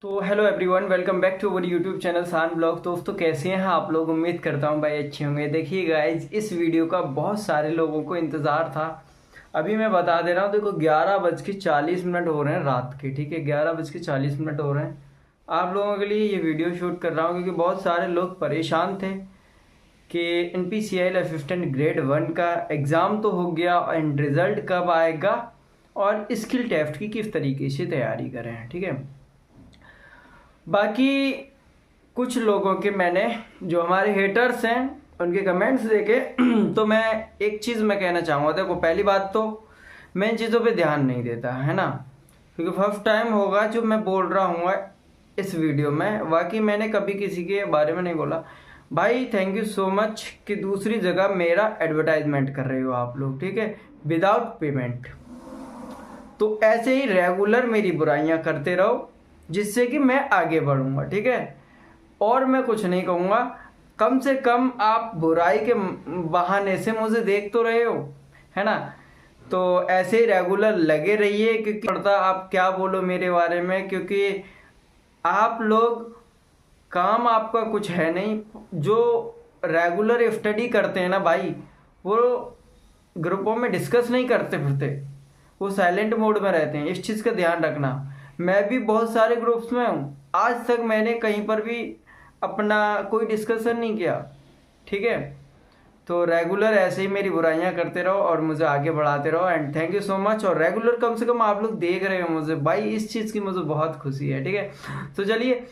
तो hello everyone, welcome back to our YouTube channel सान blog. दोस्तों कैसे हैं आप लोग? उम्मीद करता हूं भाई अच्छे होंगे। देखिए गाइज, इस वीडियो का बहुत सारे लोगों को इंतज़ार था। अभी मैं बता दे रहा हूं, देखो 11:40 हो रहे हैं रात के, ठीक है, 11:40 हो रहे हैं। आप लोगों के लिए ये वीडियो शूट कर रहा हूँ क्योंकि बहुत सारे लोग परेशान थे कि NPCIL असिस्टेंट ग्रेड 1 का एग्ज़ाम तो हो गया एंड रिज़ल्ट कब आएगा और स्किल टेस्ट की किस तरीके से तैयारी करें, ठीक है। बाकी कुछ लोगों के मैंने, जो हमारे हेटर्स हैं, उनके कमेंट्स देखे तो मैं एक चीज़ मैं कहना चाहूँगा। देखो पहली बात तो मैं इन चीज़ों पे ध्यान नहीं देता है ना, क्योंकि फर्स्ट टाइम होगा जो मैं बोल रहा हूँ इस वीडियो में। बाकी मैंने कभी किसी के बारे में नहीं बोला। भाई थैंक यू सो मच कि दूसरी जगह मेरा एडवर्टाइजमेंट कर रहे हो आप लोग, ठीक है, विदाउट पेमेंट। तो ऐसे ही रेगुलर मेरी बुराइयां करते रहो जिससे कि मैं आगे बढ़ूंगा, ठीक है। और मैं कुछ नहीं कहूँगा, कम से कम आप बुराई के बहाने से मुझे देख तो रहे हो, है ना। तो ऐसे ही रेगुलर लगे रहिए, क्योंकि पड़ता आप क्या बोलो मेरे बारे में, क्योंकि आप लोग, काम आपका कुछ है नहीं। जो रेगुलर स्टडी करते हैं ना भाई, वो ग्रुपों में डिस्कस नहीं करते फिरते, वो साइलेंट मोड में रहते हैं। इस चीज़ का ध्यान रखना। मैं भी बहुत सारे ग्रुप्स में हूँ, आज तक मैंने कहीं पर भी अपना कोई डिस्कशन नहीं किया, ठीक है। तो रेगुलर ऐसे ही मेरी बुराइयां करते रहो और मुझे आगे बढ़ाते रहो and thank you so much. और रेगुलर कम से कम आप लोग देख रहे हो मुझे भाई, इस चीज़ की मुझे बहुत खुशी है, ठीक है। तो चलिए,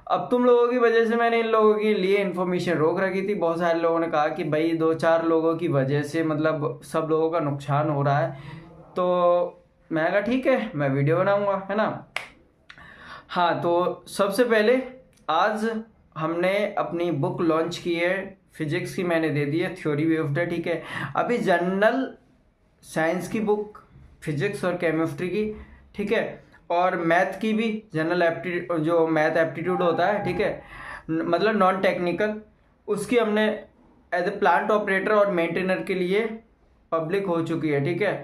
अब तुम लोगों की वजह से मैंने इन लोगों के लिए इन्फॉर्मेशन रोक रखी थी। बहुत सारे लोगों ने कहा कि भाई 2-4 लोगों की वजह से मतलब सब लोगों का नुकसान हो रहा है, तो मैं कहा ठीक है, मैं वीडियो बनाऊंगा, है ना। हाँ, तो सबसे पहले आज हमने अपनी बुक लॉन्च की है। फिजिक्स की मैंने दे दी है, थ्योरी बेस्ड है, ठीक है। अभी जनरल साइंस की बुक, फिजिक्स और केमिस्ट्री की, ठीक है, और मैथ की भी, जनरल एप्टीट्यूड जो मैथ एप्टीट्यूड होता है, ठीक है, मतलब नॉन टेक्निकल, उसकी हमने एज ए प्लांट ऑपरेटर और मेंटेनर के लिए पब्लिक हो चुकी है, ठीक है,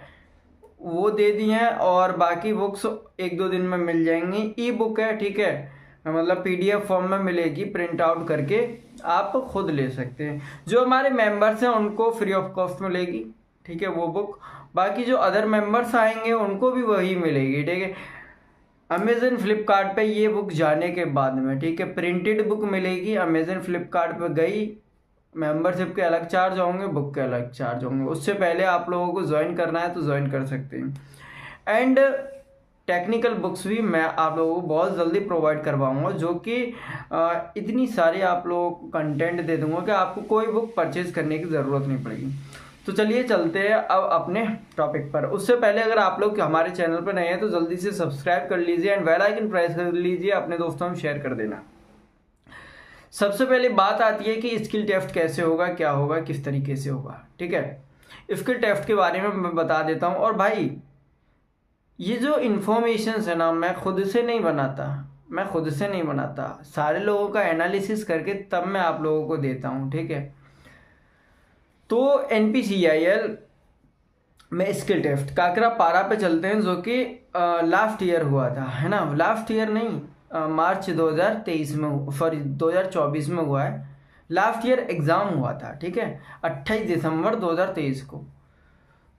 वो दे दी हैं। और बाकी बुक्स 1-2 दिन में मिल जाएंगी। ई बुक है, ठीक है, मतलब PDF फॉर्म में मिलेगी, प्रिंट आउट करके आप खुद ले सकते हैं। जो हमारे मेंबर्स हैं उनको फ्री ऑफ कॉस्ट मिलेगी, ठीक है, वो बुक। बाकी जो अदर मेंबर्स आएंगे उनको भी वही मिलेगी, ठीक है। अमेजन फ्लिपकार्ट पे ये बुक जाने के बाद में, ठीक है, प्रिंटेड बुक मिलेगी। अमेजन फ्लिपकार्ट पे गई, मेंबरशिप के अलग चार्ज होंगे, बुक के अलग चार्ज होंगे। उससे पहले आप लोगों को ज्वाइन करना है तो ज्वाइन कर सकते हैं। एंड टेक्निकल बुक्स भी मैं आप लोगों को बहुत जल्दी प्रोवाइड करवाऊंगा, जो कि इतनी सारी आप लोगों को कंटेंट दे दूंगा कि आपको कोई बुक परचेज करने की ज़रूरत नहीं पड़ेगी। तो चलिए चलते हैं अब अपने टॉपिक पर। उससे पहले अगर आप लोग हमारे चैनल पर नए हैं तो जल्दी से सब्सक्राइब कर लीजिए एंड बेल आइकन प्रेस कर लीजिए, अपने दोस्तों में शेयर कर देना। सबसे पहले बात आती है कि स्किल टेस्ट कैसे होगा, क्या होगा, किस तरीके से होगा, ठीक है। स्किल टेस्ट के बारे में मैं बता देता हूँ। और भाई ये जो इन्फॉर्मेशन है ना, मैं खुद से नहीं बनाता, सारे लोगों का एनालिसिस करके तब मैं आप लोगों को देता हूँ, ठीक है। तो NPCIL में स्किल टेस्ट काकरा पारा पे चलते हैं, जो कि लास्ट ईयर हुआ था, है ना। लास्ट ईयर नहीं, मार्च 2023 में, सॉरी 2024 में हुआ है। लास्ट ईयर एग्ज़ाम हुआ था, ठीक है, 28 दिसंबर 2023 को।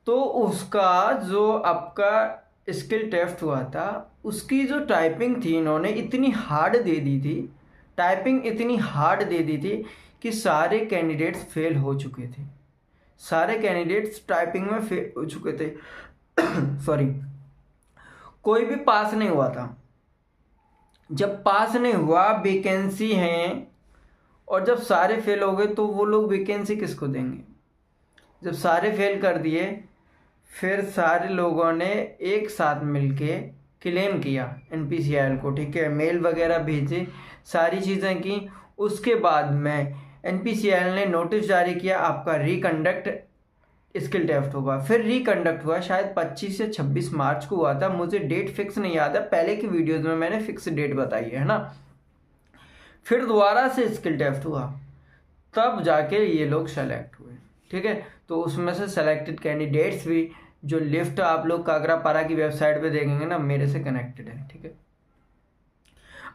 तो उसका जो आपका स्किल टेस्ट हुआ था, उसकी जो टाइपिंग थी, इन्होंने इतनी हार्ड दे दी थी, टाइपिंग इतनी हार्ड दे दी थी कि सारे कैंडिडेट्स फेल हो चुके थे। सारे कैंडिडेट्स टाइपिंग में फेल हो चुके थे सॉरी, कोई भी पास नहीं हुआ था। जब पास नहीं हुआ, वैकेंसी हैं, और जब सारे फेल हो गए तो वो लोग वैकेंसी किसको देंगे। जब सारे फेल कर दिए, फिर सारे लोगों ने एक साथ मिलके क्लेम किया NPCIL को, ठीक है, मेल वगैरह भेजे, सारी चीज़ें की। उसके बाद में NPCIL ने नोटिस जारी किया, आपका रिकंडक्ट स्किल टेस्ट होगा। फिर रिकंडक्ट हुआ, शायद 25 से 26 मार्च को हुआ था, मुझे डेट फिक्स नहीं याद है, पहले की वीडियोज़ में मैंने फिक्स डेट बताई है ना। फिर दोबारा से स्किल टेस्ट हुआ, तब जाके ये लोग सेलेक्ट हुए, ठीक है। तो उसमें से सेलेक्टेड कैंडिडेट्स भी, जो लिस्ट आप लोग काकरापारा की वेबसाइट पे देखेंगे ना, मेरे से कनेक्टेड है, ठीक है।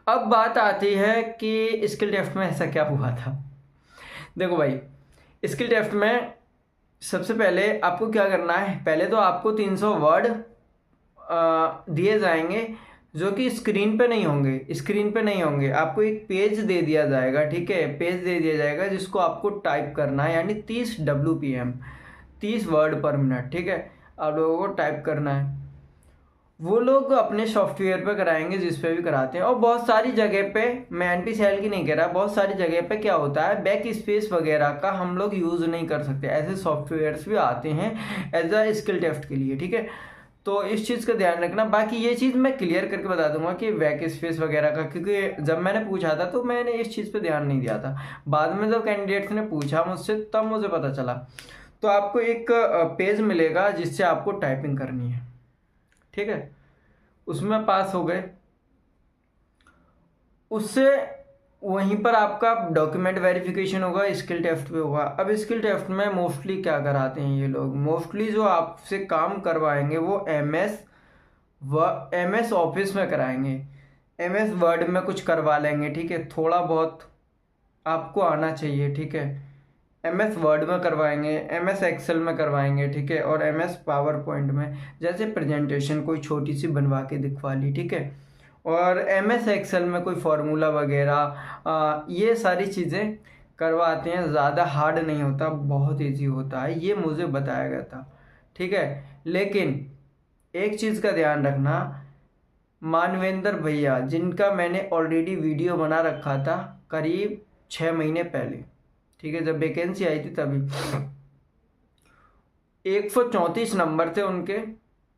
अब बात आती है कि स्किल टेस्ट में ऐसा क्या हुआ था। देखो भाई, स्किल टेस्ट में सबसे पहले आपको क्या करना है, पहले तो आपको 300 वर्ड दिए जाएंगे जो कि स्क्रीन पे नहीं होंगे। आपको एक पेज दे दिया जाएगा, ठीक है, पेज दे दिया जाएगा जिसको आपको टाइप करना है, यानी 30 WPM 30 वर्ड पर मिनट, ठीक है, आप लोगों को टाइप करना है। वो लोग अपने सॉफ्टवेयर पे कराएंगे जिस पे भी कराते हैं। और बहुत सारी जगह पे, मैं NPCL की नहीं कह रहा, बहुत सारी जगह पे क्या होता है, बैक स्पेस वगैरह का हम लोग यूज़ नहीं कर सकते। ऐसे सॉफ्टवेयर्स भी आते हैं एज अ स्किल टेस्ट के लिए, ठीक है। तो इस चीज़ का ध्यान रखना। बाकी ये चीज़ मैं क्लियर करके बता दूंगा कि बैक स्पेस वगैरह का, क्योंकि जब मैंने पूछा था तो मैंने इस चीज़ पे ध्यान नहीं दिया था। बाद में जब कैंडिडेट्स ने पूछा मुझसे तब मुझे पता चला। तो आपको एक पेज मिलेगा जिससे आपको टाइपिंग करनी है, ठीक है, उसमें पास हो गए, उससे वहीं पर आपका डॉक्यूमेंट वेरिफिकेशन होगा, स्किल टेस्ट भी होगा। अब स्किल टेस्ट में मोस्टली क्या कराते हैं ये लोग, मोस्टली जो आपसे काम करवाएंगे वो MS ऑफिस में कराएंगे, MS वर्ड में कुछ करवा लेंगे, ठीक है, थोड़ा बहुत आपको आना चाहिए, ठीक है। MS वर्ड में करवाएंगे, MS एक्सेल में करवाएंगे, ठीक है, और MS पावर पॉइंट में, जैसे प्रेजेंटेशन कोई छोटी सी बनवा के दिखवा ली, ठीक है। और MS एक्सेल में कोई फार्मूला वगैरह ये सारी चीज़ें करवाते हैं। ज़्यादा हार्ड नहीं होता, बहुत ईजी होता है, ये मुझे बताया गया था, ठीक है। लेकिन एक चीज़ का ध्यान रखना, मानवेंद्र भैया जिनका मैंने ऑलरेडी वीडियो बना रखा था करीब 6 महीने पहले, ठीक है, जब वैकेंसी आई थी तभी 134 नंबर थे उनके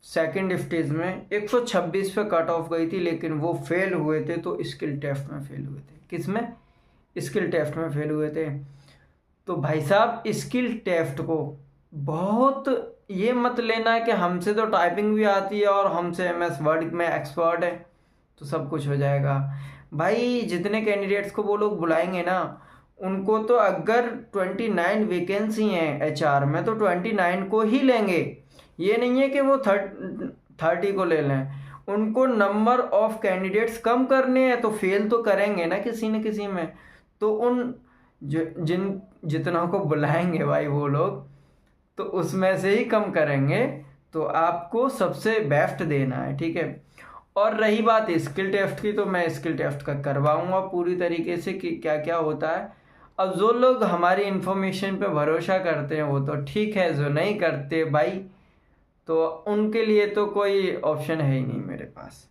सेकंड स्टेज में, 126 पे कट ऑफ गई थी, लेकिन वो फेल हुए थे। तो स्किल टेस्ट में फेल हुए थे। किस में? स्किल टेस्ट में फेल हुए थे। तो भाई साहब, स्किल टेस्ट को बहुत ये मत लेना कि हमसे तो टाइपिंग भी आती है और हमसे MS वर्ड में एक्सपर्ट है तो सब कुछ हो जाएगा। भाई जितने कैंडिडेट्स को वो लोग बुलाएंगे ना, उनको तो अगर 29 वैकेंसी हैं HR में तो 29 को ही लेंगे। ये नहीं है कि वो 30 को ले लें। उनको नंबर ऑफ कैंडिडेट्स कम करने हैं तो फेल तो करेंगे ना किसी न किसी में। तो उन जितना को बुलाएंगे भाई वो लोग, तो उसमें से ही कम करेंगे। तो आपको सबसे बेस्ट देना है, ठीक है। और रही बात स्किल टेस्ट की, तो मैं स्किल टेस्ट का करवाऊंगा पूरी तरीके से कि क्या क्या होता है। अब जो लोग हमारी इन्फॉर्मेशन पे भरोसा करते हैं वो तो ठीक है, जो नहीं करते भाई तो उनके लिए तो कोई ऑप्शन है ही नहीं मेरे पास,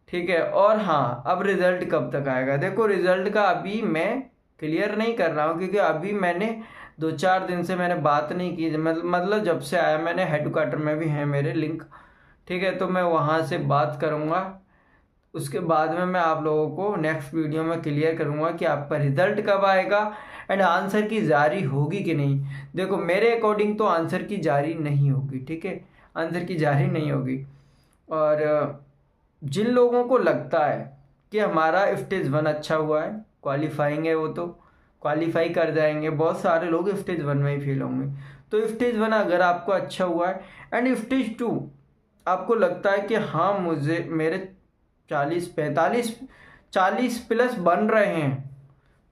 ठीक है। और हाँ, अब रिज़ल्ट कब तक आएगा? देखो, रिज़ल्ट का अभी मैं क्लियर नहीं कर रहा हूँ क्योंकि अभी मैंने 2-4 दिन से मैंने बात नहीं की, मतलब जब से आया मैंने, हेडक्वार्टर में भी है मेरे लिंक, ठीक है। तो मैं वहाँ से बात करूँगा, उसके बाद में मैं आप लोगों को नेक्स्ट वीडियो में क्लियर करूँगा कि आपका रिज़ल्ट कब आएगा एंड आंसर की जारी होगी कि नहीं। देखो मेरे अकॉर्डिंग तो आंसर की जारी नहीं होगी, ठीक है, आंसर की जारी नहीं होगी। और जिन लोगों को लगता है कि हमारा स्टेज 1 अच्छा हुआ है, क्वालिफाइंग है, वो तो क्वालिफाई कर जाएंगे। बहुत सारे लोग स्टेज 1 में ही फेल होंगे। तो स्टेज 1 अगर आपको अच्छा हुआ है एंड स्टेज 2 आपको लगता है कि हाँ मुझे मेरे 40 प्लस बन रहे हैं,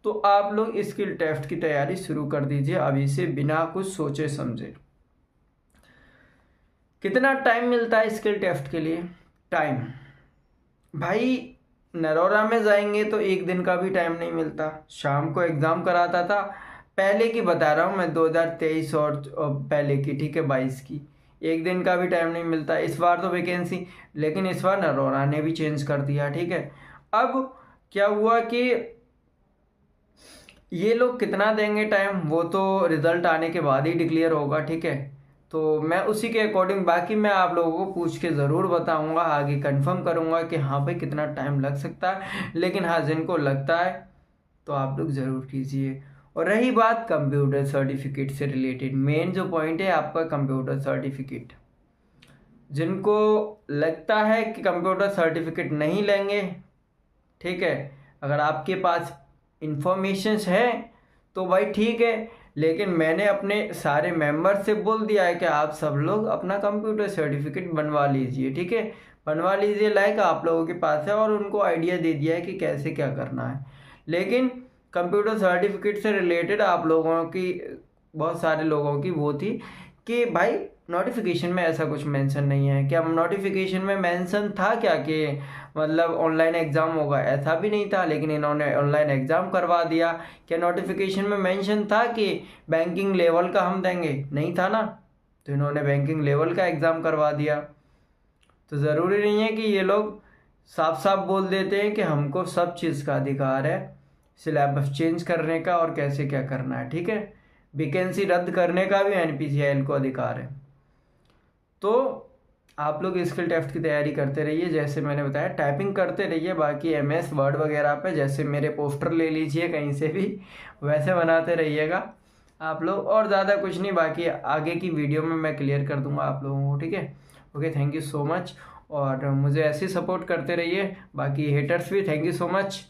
तो आप लोग स्किल टेस्ट की तैयारी शुरू कर दीजिए अभी से, बिना कुछ सोचे समझे। कितना टाइम मिलता है स्किल टेस्ट के लिए? टाइम भाई, नरोरा में जाएंगे तो 1 दिन का भी टाइम नहीं मिलता। शाम को एग्ज़ाम कराता था, पहले की बता रहा हूँ मैं, 2023 और पहले की, ठीक है, 22 की, 1 दिन का भी टाइम नहीं मिलता। इस बार तो वैकेंसी, लेकिन इस बार नरोरा ने भी चेंज कर दिया, ठीक है। अब क्या हुआ कि ये लोग कितना देंगे टाइम, वो तो रिज़ल्ट आने के बाद ही डिक्लेयर होगा, ठीक है। तो मैं उसी के अकॉर्डिंग, बाकी मैं आप लोगों को पूछ के ज़रूर बताऊंगा, आगे कंफर्म करूंगा कि हाँ भाई कितना टाइम लग सकता है। लेकिन हाँ, जिनको लगता है तो आप लोग ज़रूर कीजिए। और रही बात कंप्यूटर सर्टिफिकेट से रिलेटेड, मेन जो पॉइंट है आपका कंप्यूटर सर्टिफिकेट, जिनको लगता है कि कंप्यूटर सर्टिफिकेट नहीं लेंगे, ठीक है, अगर आपके पास इंफॉर्मेशंस है तो भाई ठीक है, लेकिन मैंने अपने सारे मेंबर से बोल दिया है कि आप सब लोग अपना कंप्यूटर सर्टिफिकेट बनवा लीजिए, ठीक है। बनवा लीजिए, लाइक आप लोगों के पास है और उनको आइडिया दे दिया है कि कैसे क्या करना है। लेकिन कंप्यूटर सर्टिफिकेट से रिलेटेड आप लोगों की, बहुत सारे लोगों की वो थी कि भाई नोटिफिकेशन में ऐसा कुछ मेंशन नहीं है क्या, नोटिफिकेशन में मेंशन था क्या कि मतलब ऑनलाइन एग्ज़ाम होगा, ऐसा भी नहीं था, लेकिन इन्होंने ऑनलाइन एग्ज़ाम करवा दिया। क्या नोटिफिकेशन में मेंशन था कि बैंकिंग लेवल का हम देंगे, नहीं था ना, तो इन्होंने बैंकिंग लेवल का एग्ज़ाम करवा दिया। तो ज़रूरी नहीं है कि ये लोग साफ साफ बोल देते हैं कि हमको सब चीज़ का अधिकार है सिलेबस चेंज करने का और कैसे क्या करना है, ठीक है। वैकेंसी रद्द करने का भी एनपीसीआई को अधिकार है। तो आप लोग स्किल टेस्ट की तैयारी करते रहिए, जैसे मैंने बताया टाइपिंग करते रहिए, बाकी एमएस वर्ड वगैरह पे जैसे मेरे पोस्टर ले लीजिए कहीं से भी, वैसे बनाते रहिएगा आप लोग, और ज़्यादा कुछ नहीं, बाकी आगे की वीडियो में मैं क्लियर कर दूंगा आप लोगों को, ठीक है। Okay, thank you so much, और मुझे ऐसे सपोर्ट करते रहिए, बाकी हेटर्स भी थैंक यू सो मच।